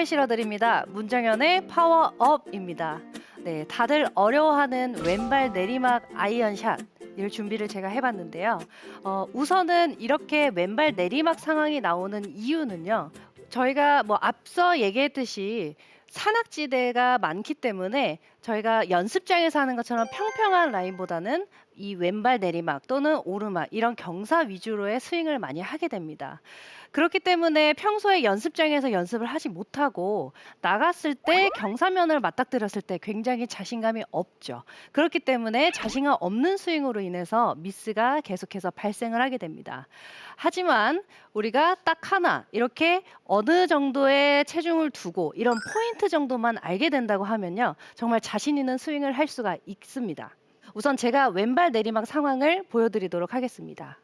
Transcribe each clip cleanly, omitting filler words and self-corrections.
문장을 실어드립니다. 문정현의 파워업입니다. 네, 다들 어려워하는 왼발 내리막 아이언샷 이 준비를 제가 해봤는데요. 우선은 이렇게 왼발 내리막 상황이 나오는 이유는요. 저희가 뭐 앞서 얘기했듯이 산악지대가 많기 때문에 저희가 연습장에서 하는 것처럼 평평한 라인보다는 이 왼발 내리막 또는 오르막 이런 경사 위주로의 스윙을 많이 하게 됩니다. 그렇기 때문에 평소에 연습장에서 연습을 하지 못하고 나갔을 때 경사면을 맞닥뜨렸을 때 굉장히 자신감이 없죠. 그렇기 때문에 자신감 없는 스윙으로 인해서 미스가 계속해서 발생을 하게 됩니다. 하지만 우리가 딱 하나 이렇게 어느 정도의 체중을 두고 이런 포인트 정도만 알게 된다고 하면요. 정말 자신 있는 스윙을 할 수가 있습니다. 우선 제가 왼발 내리막 상황을 보여드리도록 하겠습니다.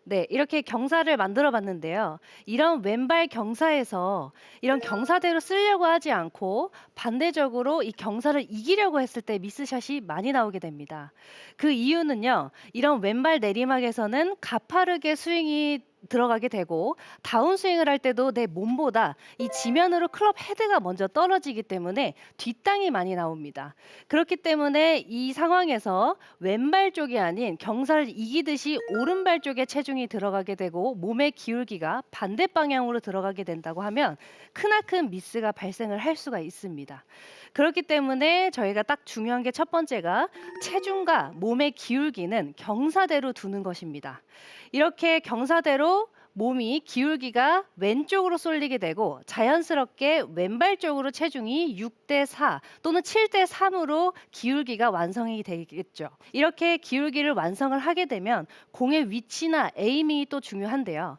네, 이렇게 경사를 만들어 봤는데요. 이런 왼발 경사에서 이런 경사대로 쓰려고 하지 않고 반대적으로 이 경사를 이기려고 했을 때 미스샷이 많이 나오게 됩니다. 그 이유는요. 이런 왼발 내리막에서는 가파르게 스윙이 들어가게 되고 다운스윙을 할 때도 내 몸보다 이 지면으로 클럽 헤드가 먼저 떨어지기 때문에 뒷땅이 많이 나옵니다. 그렇기 때문에 이 상황에서 왼발 쪽이 아닌 경사를 이기듯이 오른발 쪽에 체중이 들어가게 되고 몸의 기울기가 반대 방향으로 들어가게 된다고 하면 크나큰 미스가 발생을 할 수가 있습니다. 그렇기 때문에 저희가 딱 중요한 게 첫 번째가 체중과 몸의 기울기는 경사대로 두는 것입니다. 이렇게 경사대로 몸이 기울기가 왼쪽으로 쏠리게 되고 자연스럽게 왼발 쪽으로 체중이 6대 4 또는 7대 3으로 기울기가 완성이 되겠죠. 이렇게 기울기를 완성을 하게 되면 공의 위치나 에이밍이 또 중요한데요.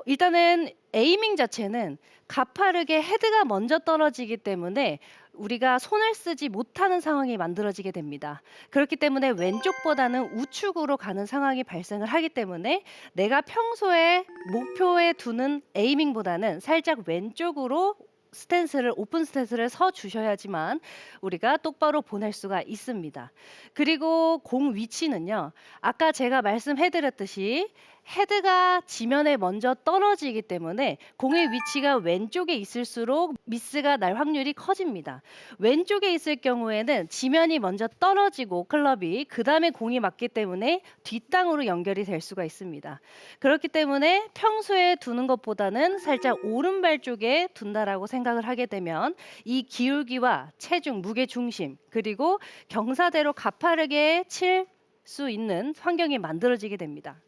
일단은 에이밍 자체는 가파르게 헤드가 먼저 떨어지기 때문에 우리가 손을 쓰지 못하는 상황이 만들어지게 됩니다. 그렇기 때문에 왼쪽보다는 우측으로 가는 상황이 발생을 하기 때문에 내가 평소에 목표에 두는 에이밍보다는 살짝 왼쪽으로 스탠스를 오픈 스탠스를 서 주셔야지만 우리가 똑바로 보낼 수가 있습니다. 그리고 공 위치는요. 아까 제가 말씀해 드렸듯이 헤드가 지면에 먼저 떨어지기 때문에 공의 위치가 왼쪽에 있을수록 미스가 날 확률이 커집니다. 왼쪽에 있을 경우에는 지면이 먼저 떨어지고 클럽이 그다음에 공이 맞기 때문에 뒷땅으로 연결이 될 수가 있습니다. 그렇기 때문에 평소에 두는 것보다는 살짝 오른발 쪽에 둔다라고 생각을 하게 되면 이 기울기와 체중, 무게 중심 그리고 경사대로 가파르게 칠 수 있는 환경이 만들어지게 됩니다.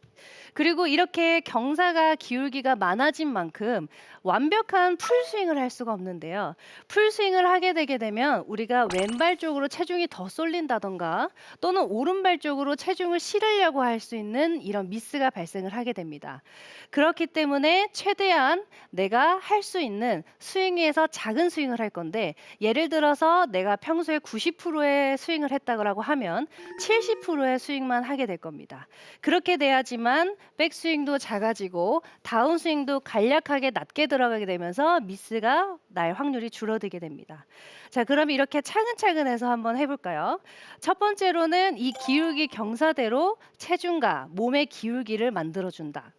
그리고 이렇게 경사가 기울기가 많아진 만큼 완벽한 풀스윙을 할 수가 없는데요. 풀스윙을 하게 되게 되면 우리가 왼발 쪽으로 체중이 더 쏠린다던가 또는 오른발 쪽으로 체중을 실으려고 할 수 있는 이런 미스가 발생을 하게 됩니다. 그렇기 때문에 최대한 내가 할 수 있는 스윙 위에서 작은 스윙을 할 건데 예를 들어서 내가 평소에 90%의 스윙을 했다고 하면 70%의 스윙만 하게 될 겁니다. 그렇게 돼야지만 백스윙도 작아지고 다운스윙도 간략하게 낮게 들어가게 되면서 미스가 날 확률이 줄어들게 됩니다. 자, 그럼 이렇게 차근차근 해서 한번 해볼까요? 첫 번째로는 이 기울기 경사대로 체중과 몸의 기울기를 만들어준다.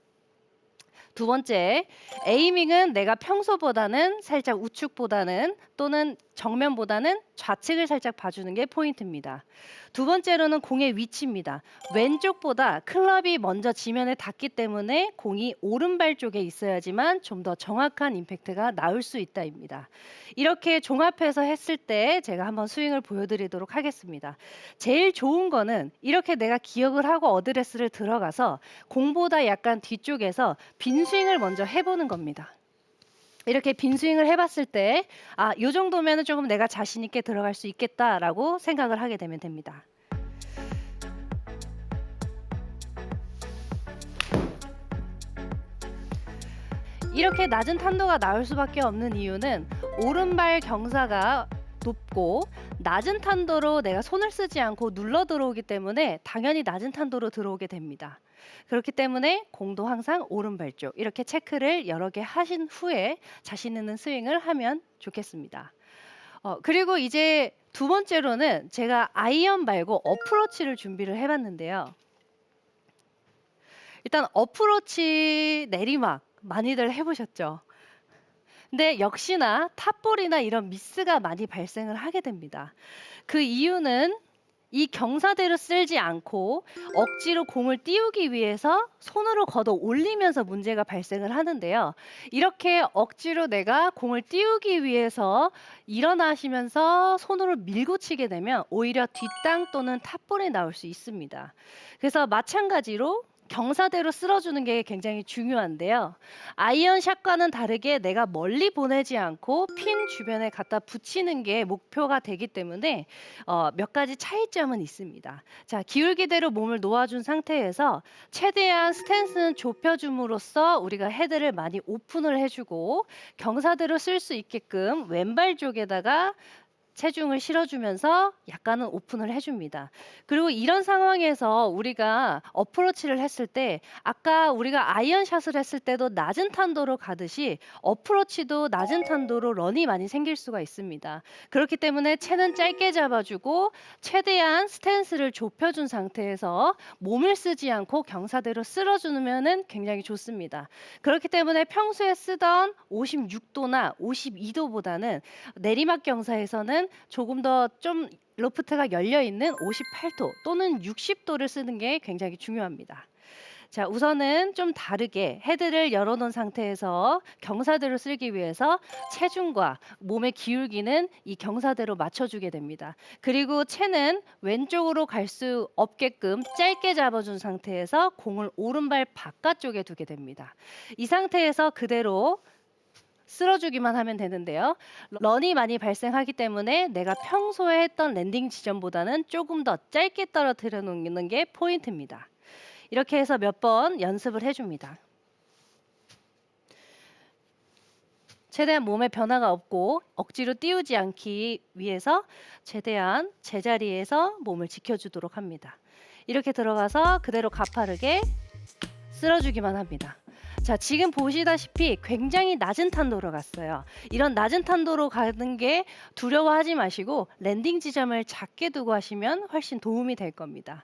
두 번째, 에이밍은 내가 평소보다는 살짝 우측보다는 또는 정면보다는 좌측을 살짝 봐주는 게 포인트입니다. 두 번째로는 공의 위치입니다. 왼쪽보다 클럽이 먼저 지면에 닿기 때문에 공이 오른발 쪽에 있어야지만 좀 더 정확한 임팩트가 나올 수 있다입니다. 이렇게 종합해서 했을 때 제가 한번 스윙을 보여드리도록 하겠습니다. 제일 좋은 거는 이렇게 내가 기억을 하고 어드레스를 들어가서 공보다 약간 뒤쪽에서 빈 스윙을 먼저 해보는 겁니다. 이렇게 빈 스윙을 해봤을 때, 요 정도면 조금 내가 자신 있게 들어갈 수 있겠다라고 생각을 하게 되면 됩니다. 이렇게 낮은 탄도가 나올 수밖에 없는 이유는 오른발 경사가 높고 낮은 탄도로 내가 손을 쓰지 않고 눌러 들어오기 때문에 당연히 낮은 탄도로 들어오게 됩니다. 그렇기 때문에 공도 항상 오른발 쪽 이렇게 체크를 여러 개 하신 후에 자신 있는 스윙을 하면 좋겠습니다. 그리고 이제 두 번째로는 제가 아이언 말고 어프로치를 준비를 해봤는데요. 일단 어프로치 내리막 많이들 해보셨죠? 근데 역시나 탑볼이나 이런 미스가 많이 발생을 하게 됩니다. 그 이유는 이 경사대로 쓸지 않고 억지로 공을 띄우기 위해서 손으로 걷어 올리면서 문제가 발생을 하는데요. 이렇게 억지로 내가 공을 띄우기 위해서 일어나시면서 손으로 밀고 치게 되면 오히려 뒷땅 또는 탑볼이 나올 수 있습니다. 그래서 마찬가지로 경사대로 쓸어주는 게 굉장히 중요한데요. 아이언샷과는 다르게 내가 멀리 보내지 않고 핀 주변에 갖다 붙이는 게 목표가 되기 때문에 몇 가지 차이점은 있습니다. 자, 기울기대로 몸을 놓아준 상태에서 최대한 스탠스는 좁혀줌으로써 우리가 헤드를 많이 오픈을 해주고 경사대로 쓸 수 있게끔 왼발 쪽에다가 체중을 실어주면서 약간은 오픈을 해줍니다. 그리고 이런 상황에서 우리가 어프로치를 했을 때 아까 우리가 아이언샷을 했을 때도 낮은 탄도로 가듯이 어프로치도 낮은 탄도로 런이 많이 생길 수가 있습니다. 그렇기 때문에 채는 짧게 잡아주고 최대한 스탠스를 좁혀준 상태에서 몸을 쓰지 않고 경사대로 쓸어주면은 굉장히 좋습니다. 그렇기 때문에 평소에 쓰던 56도나 52도보다는 내리막 경사에서는 조금 더 좀 로프트가 열려 있는 58도 또는 60도를 쓰는 게 굉장히 중요합니다. 자, 우선은 좀 다르게 헤드를 열어 놓은 상태에서 경사대로 쓸기 위해서 체중과 몸의 기울기는 이 경사대로 맞춰주게 됩니다. 그리고 채는 왼쪽으로 갈 수 없게끔 짧게 잡아준 상태에서 공을 오른발 바깥쪽에 두게 됩니다. 이 상태에서 그대로 쓸어주기만 하면 되는데요. 런이 많이 발생하기 때문에 내가 평소에 했던 랜딩 지점보다는 조금 더 짧게 떨어뜨려 놓는 게 포인트입니다. 이렇게 해서 몇 번 연습을 해줍니다. 최대한 몸에 변화가 없고 억지로 띄우지 않기 위해서 최대한 제자리에서 몸을 지켜주도록 합니다. 이렇게 들어가서 그대로 가파르게 쓸어주기만 합니다. 자, 지금 보시다시피 굉장히 낮은 탄도로 갔어요. 이런 낮은 탄도로 가는 게 두려워하지 마시고 랜딩 지점을 작게 두고 하시면 훨씬 도움이 될 겁니다.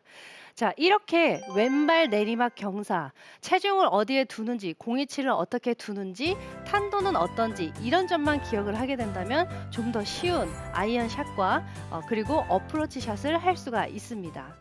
자, 이렇게 왼발 내리막 경사, 체중을 어디에 두는지, 공이치를 어떻게 두는지, 탄도는 어떤지 이런 점만 기억을 하게 된다면 좀 더 쉬운 아이언 샷과 그리고 어프로치 샷을 할 수가 있습니다.